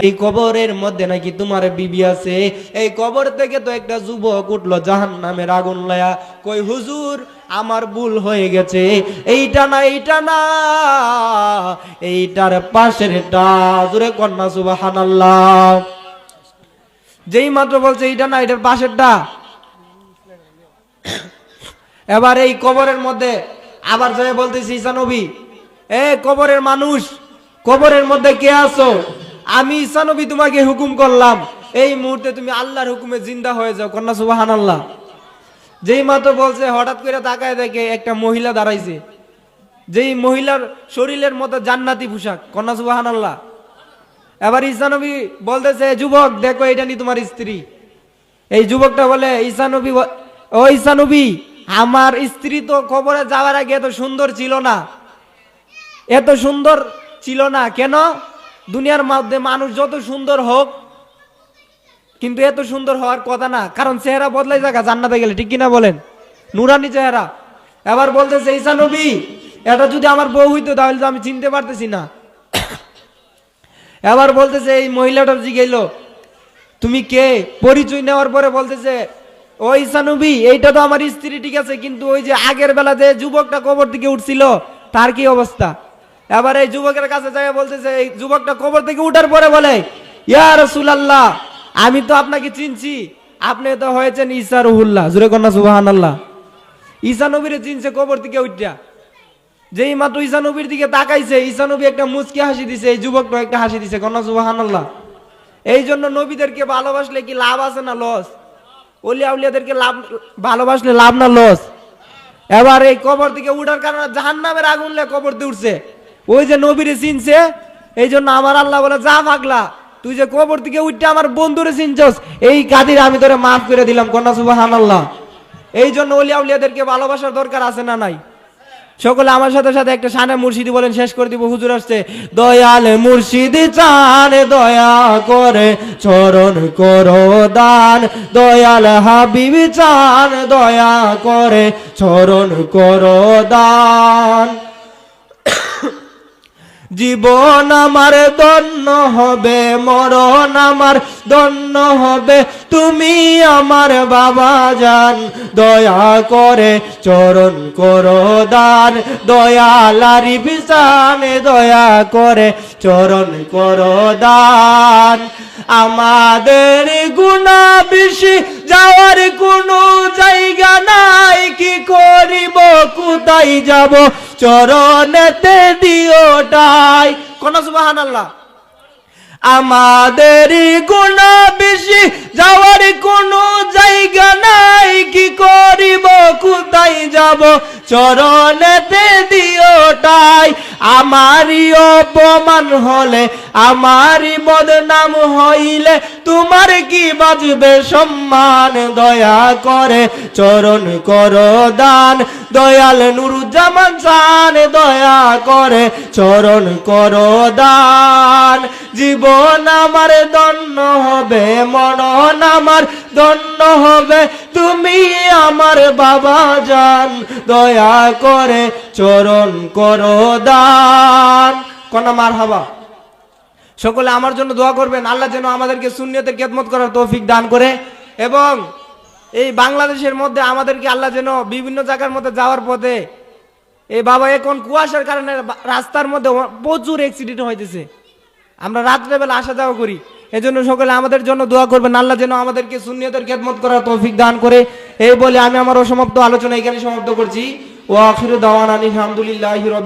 এই কবরের মধ্যে নাকি তোমার বিবি আছে। এই কবর থেকে তো একটা যুবক উঠলো জাহান্নামের আগুন লয়া, কই হুজুর আমার ভুল হয়ে গেছে, এইটা না এইটা না, এইটার পাশেরটা। জোরে কন্যা সুবহানাল্লাহ। যেই মাত্র বলছে এইটা না এটার পাশেরটা, এবার এই কবরের মধ্যে আবার যাই বলতেছি ঈসা নবী, এ কবরের মানুষ, কবরের মধ্যে কে আছো? আমি ঈসা নবী তোমাকে হুকুম করলাম এই মুহূর্তে তুমি আল্লাহর হুকুমে জিন্দা হয়ে যাও। কন্যা সুবহানাল্লাহ। যেই মাত্র বলছে হঠাৎ করে তাকায় দেখে একটা মহিলা দাঁড়াইছে, যেই মহিলার শরীরের মতো জান্নাতি পোশাক। কন্যা সুবহানাল্লাহ। এবার ঈসা নবী বলতেছে যুবক দেখো এটা নি তোমার স্ত্রী। এই যুবকটা বলে ঈসা নবী, ও ঈসা নবী আমার স্ত্রী তো কবরে যাওয়ার আগে এত সুন্দর ছিল না, এত সুন্দর ছিল না। কেন? দুনিয়ার মধ্যে মানুষ যত সুন্দর হোক কিন্তু এত সুন্দর হওয়ার কথা না, কারণ চেহারা বদলাই যাকা জান্নাতে গেলে, ঠিক কিনা বলেন? নুরানি চেহারা। এবার বলতেছে ঈসা নবী এটা যদি আমার বউ হইতো তাহলে তো আমি চিনতে পারতেছি না। এবার বলতেছে এই মহিলাটা জিগাইলো তুমি কে? পরিচয় নেওয়ার পরে বলতেছে ও ঈসা নবী এইটা তো আমার স্ত্রী, ঠিক আছে, কিন্তু ওই যে আগের বেলা যে যুবকটা কবর থেকে উঠছিল তার কি অবস্থা? এবার এই যুবকের কাছে যাই বলতেছে, এই যুবকটা কবর থেকে উঠার পরে বলে ইয়া রাসূলুল্লাহ আমি তো আপনাকে চিনছি, আপনি তো হয়েছেন ঈসা রুহুল্লাহ। জোরে কন্যা সুবহানাল্লাহ। ঈসা নবীরে চিনছে কবর থেকে উঠা। যেই মাত্র ঈসা নবীর দিকে তাকাইছে ঈসা নবী একটা মুচকি হাসি দিছে, এই যুবকটা একটা হাসি দিছে। কন্যা সুবহানাল্লাহ। এই জন্য নবীদেরকে ভালোবাসলে কি লাভ আছে না লস? ওলিয়া উলিয়াদেরকে লাভ ভালোবাসলে লাভ না লস? এবার এই কবর থেকে উঠার কারণে জাহান্নামের আগুন লে কবর দিয়ে উঠছে। ওই যে নবীরে চিনছে, এই জন্য আমার আল্লাহ বলে যা পাগলা তুই যে কবর থেকে উঠতে আমার বন্ধুরে চিনছস, এই কাদির আমি তোরে মাফ করে দিলাম। কন্যা সুবহানাল্লাহ। এই জন্য ওলিয়া উলিয়াদেরকে ভালোবাসার দরকার আছে না নাই? সকলে আমার সাথে সাথে একটা শানে মুর্শিদি বলেন, শেষ করে দিব, হুজুর আসছে। দয়াল মুর্শিদি চান দয়া করে চরণ করো দান, দয়াল হাবিবি চান দয়া করে চরণ করো দান। জীবন আমার ধন্য হবে, মরণ আমার ধন্য হবে, তুমি আমার বাবা জান দয়া করে চরণ করো দান, দয়ালারি বিছানে দয়া করে চরণ করো দান। আমাদের গুনাহ বেশি যাওয়ার কোনো জায়গা নাই, কি করিব কোথায় যাব চরণেতে দিওটাই। কোন সুবহানাল্লাহ। আমাদের গুনাহ বেশি যাওয়ার কোনো জায়গা নাই, কি করিব কোথায় যাব চরণেতে দিওটাই। আমারই অপমান হলে আমারই বদনাম হইলে তোমার কি বাজবে সম্মান, দয়া করে চরণ করো দান, দয়াল নুরুজ্জামান চান দয়া করে চরণ করো দান। জীবন আমার ধন্য হবে, মরণ আমার ধন্য হবে, তুমি আমার বাবা জান দয়া করে চরণ করো দান। কোন মারহাবা। সকলে আমার জন্য দোয়া করবেন, আল্লাহ যেন আমাদেরকে সুন্নিয়তের খেদমত করার তৌফিক দান করে, এবং এই বাংলাদেশের মধ্যে আমাদেরকে আল্লাহ যেন বিভিন্ন জায়গার মধ্যে যাওয়ার পথে, এই বাবা এখন কুয়াশার কারণে রাস্তার মধ্যে প্রচুর অ্যাক্সিডেন্ট হইতেছে, আমরা রাত্রেবেলা আসা যাওয়া করি, এজন্য সকলে আমাদের জন্য দোয়া করবেন, আল্লাহ যেন আমাদেরকে সুন্নিয়তের খেদমত করার তৌফিক দান করে। এই বলে আমি আমার অসমাপ্ত আলোচনা এখানে সমাপ্ত করছি। ওয়া আখিরু দাওয়ানা আলহামদুলিল্লাহি রাব্বিল